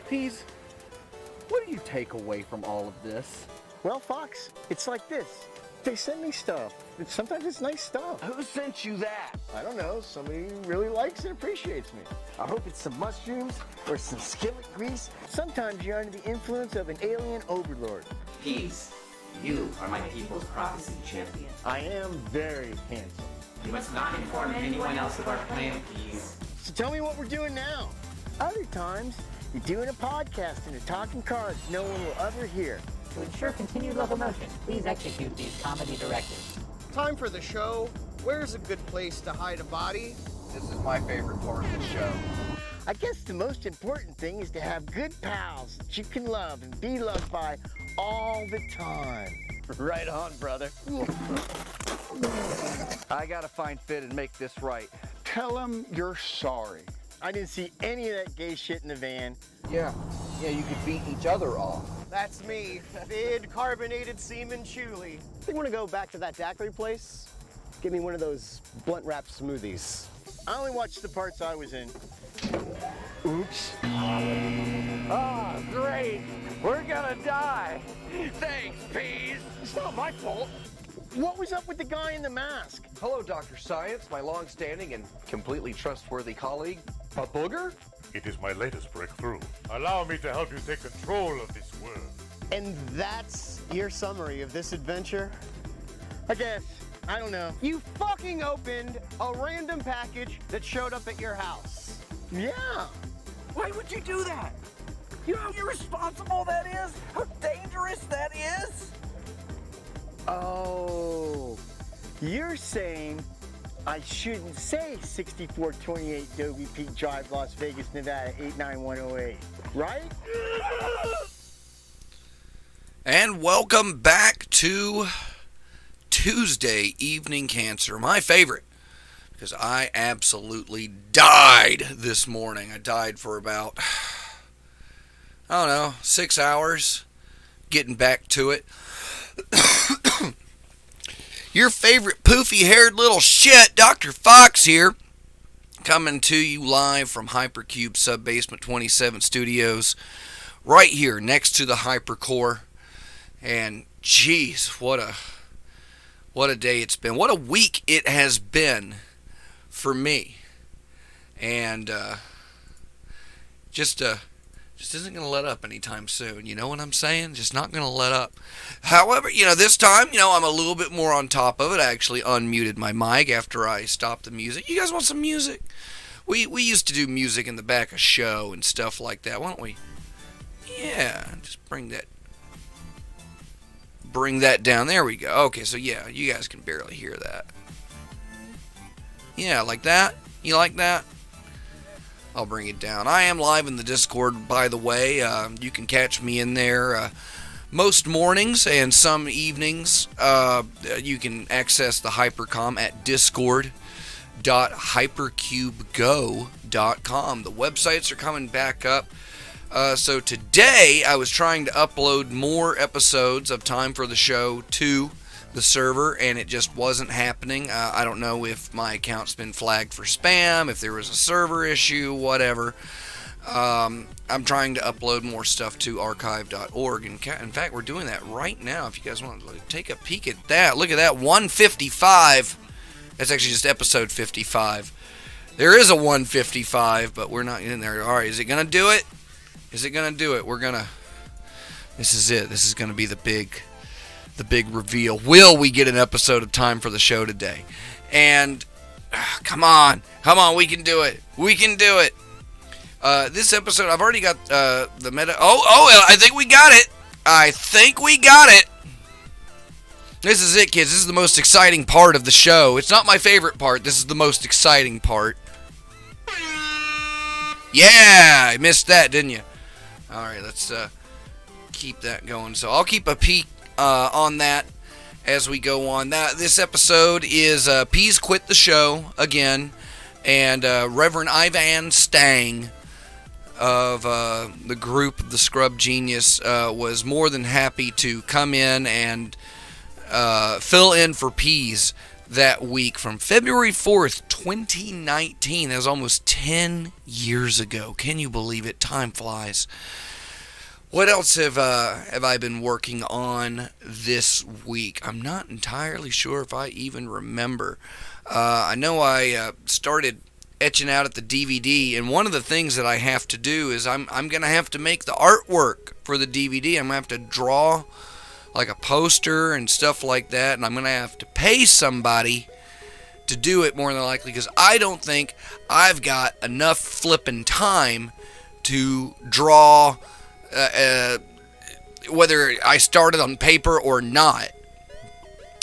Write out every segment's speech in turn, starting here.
Peas, what do you take away from all of this? Well, Fox, it's like this. They send me stuff. Sometimes it's nice stuff. Who sent you that? I don't know. Somebody really likes and appreciates me. I hope it's some mushrooms or some skillet grease. Sometimes you're under the influence of an alien overlord. Peas, you are my people's prophecy champion. I am very handsome. You must not inform anyone else of our plan, Peas. So tell me what we're doing now. Other times, you're doing a podcast and a talking cards no one will ever hear. To ensure continued locomotion, please execute these comedy directives. Time for the show. Where's a good place to hide a body? This is my favorite part of the show. I guess the most important thing is to have good pals that you can love and be loved by all the time. Right on, brother. I gotta find Fit and make this right. Tell him you're sorry. I didn't see any of that gay shit in the van. Yeah, you could beat each other off. That's me, Vid Carbonated Semen Chuli. I think I want to go back to that daiquiri place. Give me one of those blunt wrap smoothies. I only watched the parts I was in. Oops. Ah, great. We're gonna die. Thanks, Peas. It's not my fault. What was up with the guy in the mask? Hello, Dr. Science, my long-standing and completely trustworthy colleague. A booger? It is my latest breakthrough. Allow me to help you take control of this world. And that's your summary of this adventure? I guess. I don't know. You fucking opened a random package that showed up at your house. Yeah. Why would you do that? You know how irresponsible that is? How dangerous that is? Oh, you're saying I shouldn't say 6428 Dobie Peak Drive, Las Vegas, Nevada, 89108, right? And welcome back to Tuesday Evening Cancer, my favorite, because I absolutely died this morning. I died for about, I don't know, 6 hours getting back to it. Your favorite poofy-haired little shit, Dr. Fox here, coming to you live from Hypercube Subbasement 27 Studios, right here next to the Hypercore. And geez, what a day it's been. What a week it has been for me. And just isn't going to let up anytime soon. You know what I'm saying? Just not going to let up. However, this time, I'm a little bit more on top of it. I actually unmuted my mic after I stopped the music. You guys want some music? We used to do music in the back of show and stuff like that, why don't we? Yeah, just bring that down. There we go. Okay, so yeah, you guys can barely hear that. Yeah, like that? You like that? I'll bring it down. I am live in the Discord, by the way. You can catch me in there most mornings and some evenings. You can access the Hypercom at discord.hypercubego.com. The websites are coming back up. So today I was trying to upload more episodes of Time for the Show to the server, and it just wasn't happening. I don't know if my account's been flagged for spam, if there was a server issue, whatever. I'm trying to upload more stuff to archive.org. In fact, we're doing that right now. If you guys want to take a peek at that, look at that, 155. That's actually just episode 55. There is a 155, but we're not in there. All right, is it going to do it? Is it going to do it? This is it. This is going to be the big reveal. Will we get an episode of Time for the Show today? And come on, we can do it. We can do it. This episode, I've already got the meta. Oh, I think we got it. This is it, kids. This is the most exciting part of the show. It's not my favorite part. This is the most exciting part. Yeah, I missed that, didn't you? All right, let's keep that going. So I'll keep a peek on that as we go on. This episode is Peas Quit the Show again, and Reverend Ivan Stang of the group The Scrub Genius was more than happy to come in and fill in for Peas that week from February 4th, 2019. That was almost 10 years ago. Can you believe it? Time flies. What else have I been working on this week? I'm not entirely sure if I even remember. I know I started etching out at the DVD, and one of the things that I have to do is I'm going to have to make the artwork for the DVD. I'm going to have to draw like a poster and stuff like that, and I'm going to have to pay somebody to do it more than likely, because I don't think I've got enough flipping time to draw, whether I started on paper or not,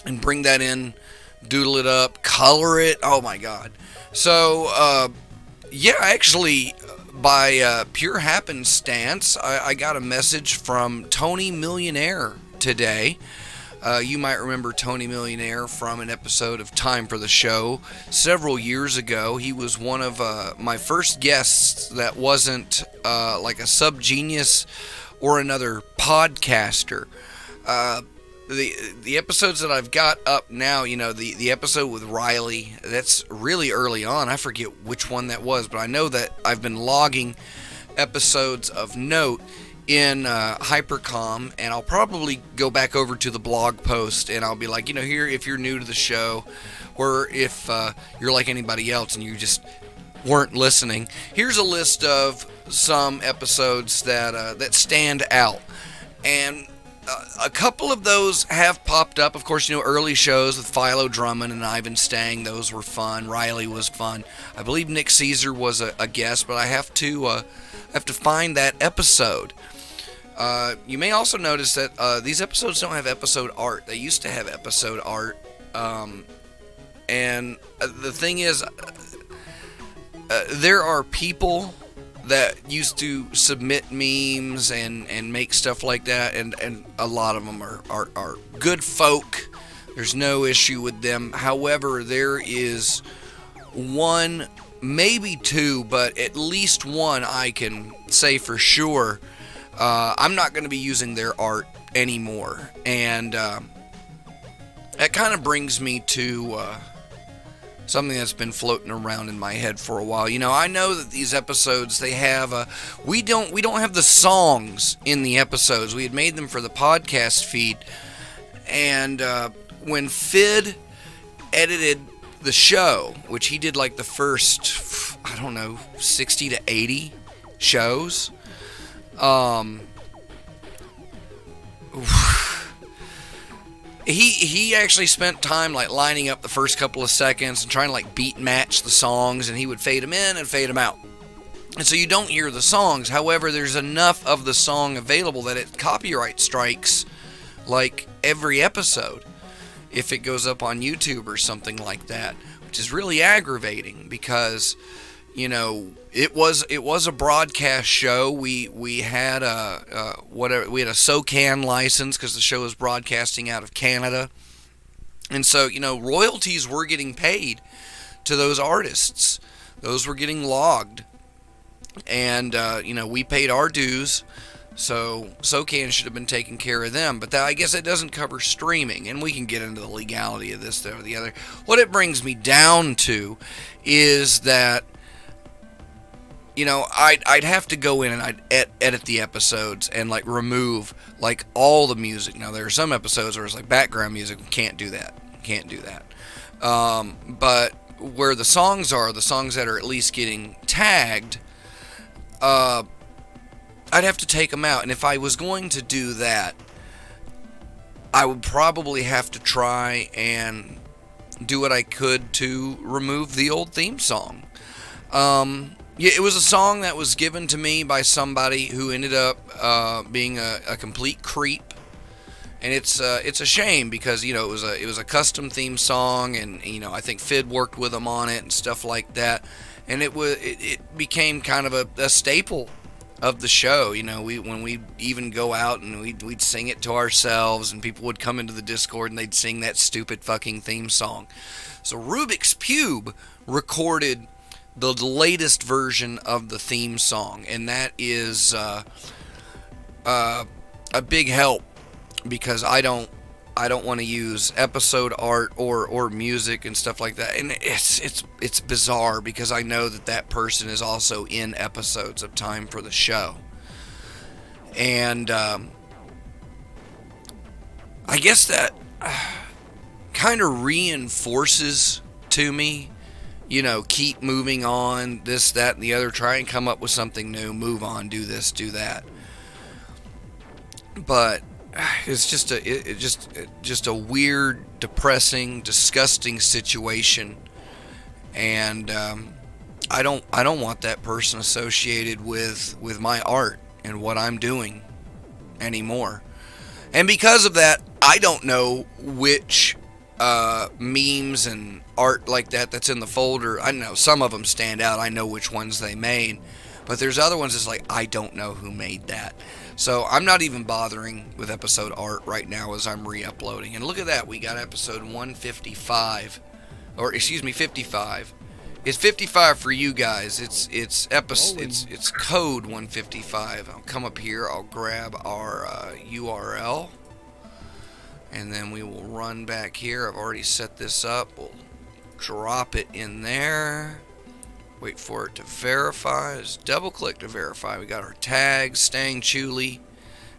and bring that in, doodle it up, color it. Oh my god. So yeah, actually, by pure happenstance, I got a message from Tony Millionaire today. You might remember Tony Millionaire from an episode of Time for the Show several years ago. He was one of my first guests that wasn't like a sub-genius or another podcaster. The episodes that I've got up now, the episode with Riley, that's really early on. I forget which one that was, but I know that I've been logging episodes of note in Hypercom, and I'll probably go back over to the blog post, and I'll be like, here, if you're new to the show, or if you're like anybody else and you just weren't listening, here's a list of some episodes that stand out. And a couple of those have popped up. Of course, early shows with Philo Drummond and Ivan Stang, those were fun. Riley was fun. I believe Nick Caesar was a guest, but I have to find that episode. You may also notice that these episodes don't have episode art. They used to have episode art. And the thing is, there are people that used to submit memes and make stuff like that, and a lot of them are good folk. There's no issue with them. However, there is one, maybe two, but at least one I can say for sure. I'm not going to be using their art anymore. And that kind of brings me to something that's been floating around in my head for a while. You know, I know that these episodes, they have we don't have the songs in the episodes. We had made them for the podcast feed, and when Fid edited the show, which he did like the first, I don't know, 60 to 80 shows, He actually spent time like lining up the first couple of seconds and trying to like beat match the songs, and he would fade them in and fade them out. And so you don't hear the songs. However, there's enough of the song available that it copyright strikes like every episode if it goes up on YouTube or something like that, which is really aggravating because, you know, it was a broadcast show. We had a SOCAN license because the show was broadcasting out of Canada, and so, you know, royalties were getting paid to those artists. Those were getting logged, and you know, we paid our dues. So SOCAN should have been taking care of them, but I guess it doesn't cover streaming, and we can get into the legality of this or the other. What it brings me down to is that, you know, I'd have to go in and I'd edit the episodes and like remove like all the music. Now there are some episodes where it's like background music. Can't do that. But where the songs are, the songs that are at least getting tagged, I'd have to take them out. And if I was going to do that, I would probably have to try and do what I could to remove the old theme song. Yeah, it was a song that was given to me by somebody who ended up being a complete creep, and it's a shame because, you know, it was a custom theme song, and, you know, I think Fid worked with him on it and stuff like that, and it became kind of a staple of the show. You know, when we even go out and we'd sing it to ourselves, and people would come into the Discord and they'd sing that stupid fucking theme song. So Rubik's Cube recorded the latest version of the theme song, and that is a big help because I don't want to use episode art or music and stuff like that, and it's bizarre because I know that person is also in episodes of Time for the Show, and I guess that kind of reinforces to me, you know, keep moving on, this, that, and the other, try and come up with something new, move on, do this, do that. But it's just a weird, depressing, disgusting situation, and I don't want that person associated with my art and what I'm doing anymore. And because of that, I don't know which memes and art like that's in the folder. I know some of them stand out. I know which ones they made, but there's other ones that's like, I don't know who made that. So I'm not even bothering with episode art right now as I'm re-uploading. And look at that, we got episode 155, or excuse me, 55. It's 55 for you guys. It's code 155. I'll come up here. I'll grab our URL. And then we will run back here. I've already set this up. We'll drop it in there. Wait for it to verify. Just double click to verify. We got our tags, Stang Chuli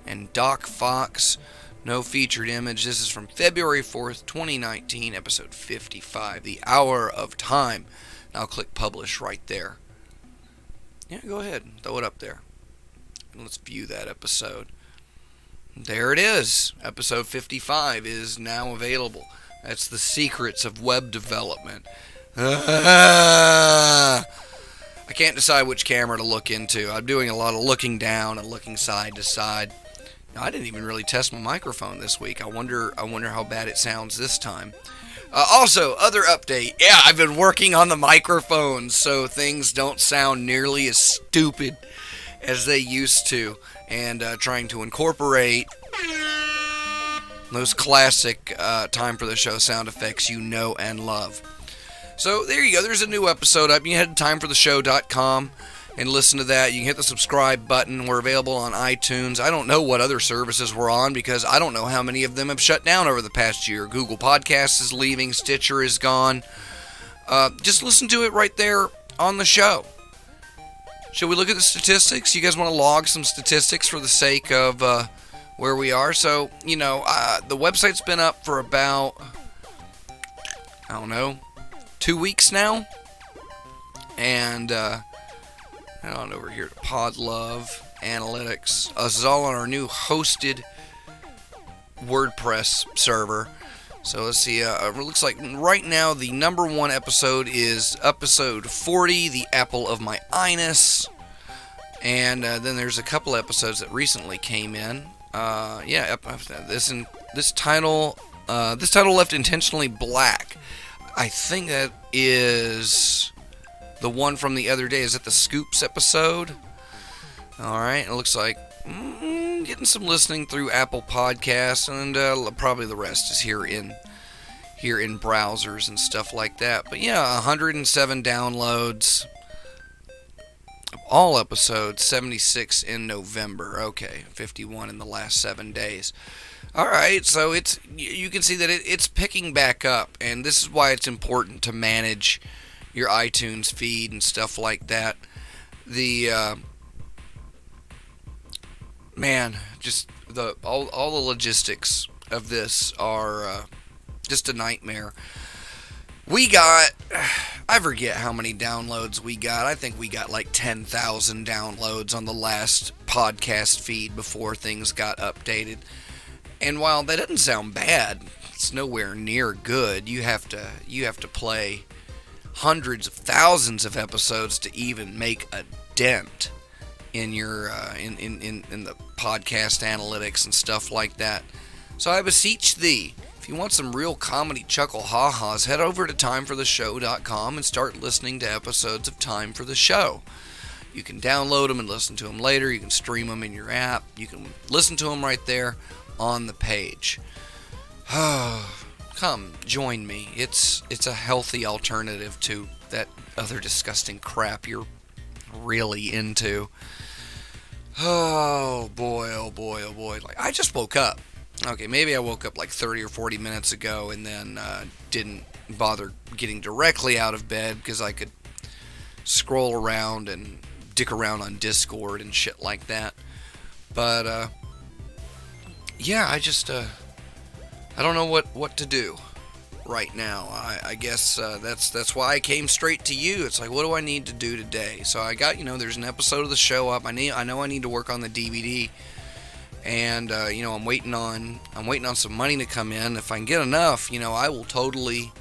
and Doc Fox. No featured image. This is from February 4th, 2019, episode 55, The Hour of Time. And I'll click publish right there. Yeah, go ahead. Throw it up there. And let's view that episode. There it is. Episode 55 is now available. That's the secrets of web development. I can't decide which camera to look into. I'm doing a lot of looking down and looking side to side. I didn't even really test my microphone this week. I wonder how bad it sounds this time. Also, other update. Yeah, I've been working on the microphone so things don't sound nearly as stupid as they used to. And trying to incorporate those classic Time for the Show sound effects you know and love. So there you go. There's a new episode up. You can head to timefortheshow.com and listen to that. You can hit the subscribe button. We're available on iTunes. I don't know what other services we're on because I don't know how many of them have shut down over the past year. Google Podcasts is leaving. Stitcher is gone. Just listen to it right there on the show. Should we look at the statistics? You guys want to log some statistics for the sake of where we are? So, the website's been up for about, 2 weeks now. And, head on over here to Podlove Analytics. This is all on our new hosted WordPress server. So let's see. It looks like right now the number one episode is episode 40, The Apple of My Anus. And then there's a couple episodes that recently came in. This title left intentionally black. I think that is the one from the other day. Is that the Scoops episode? All right. It looks like getting some listening through Apple Podcasts, and probably the rest is here in browsers and stuff like that. But yeah, 107 downloads. All episodes, 76 in November. Okay, 51 in the last 7 days. All right, so you can see that it's picking back up, and this is why it's important to manage your iTunes feed and stuff like that. All the logistics of this are just a nightmare. I forget how many downloads we got. I think we got like 10,000 downloads on the last podcast feed before things got updated. And while that doesn't sound bad, it's nowhere near good. You have to play hundreds of thousands of episodes to even make a dent in your in the podcast analytics and stuff like that. So I beseech thee, if you want some real comedy chuckle ha-has, head over to timefortheshow.com and start listening to episodes of Time for the Show. You can download them and listen to them later. You can stream them in your app. You can listen to them right there on the page. Come, join me. It's a healthy alternative to that other disgusting crap you're really into. Oh boy, oh boy, oh boy. Like, I just woke up. Okay, maybe I woke up like 30 or 40 minutes ago and then didn't bother getting directly out of bed because I could scroll around and dick around on Discord and shit like that. But, yeah, I just, I don't know what to do right now. I guess that's why I came straight to you. It's like, what do I need to do today? So I got, there's an episode of the show up. I know I need to work on the DVD. And I'm waiting on some money to come in. If I can get enough, I will totally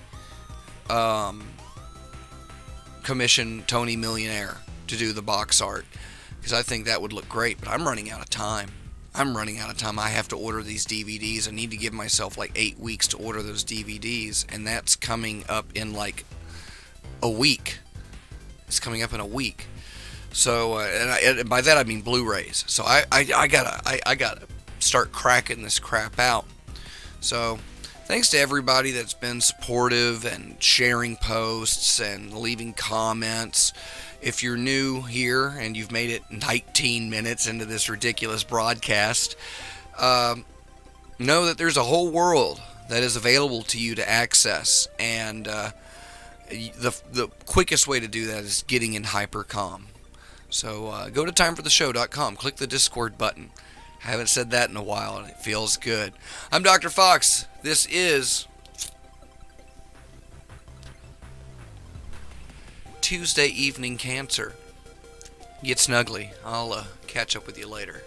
commission Tony Millionaire to do the box art because I think that would look great. But I'm running out of time. I have to order these DVDs. I need to give myself like 8 weeks to order those DVDs, and that's coming up in like a week. It's coming up in a week. So, and by that I mean Blu-rays. So I gotta start cracking this crap out. So, thanks to everybody that's been supportive and sharing posts and leaving comments. If you're new here and you've made it 19 minutes into this ridiculous broadcast, know that there's a whole world that is available to you to access, and the quickest way to do that is getting in Hypercom. So go to timefortheshow.com, click the Discord button. I haven't said that in a while, and it feels good. I'm Dr. Fox. This is Tuesday Evening Cancer. Get snuggly. I'll catch up with you later.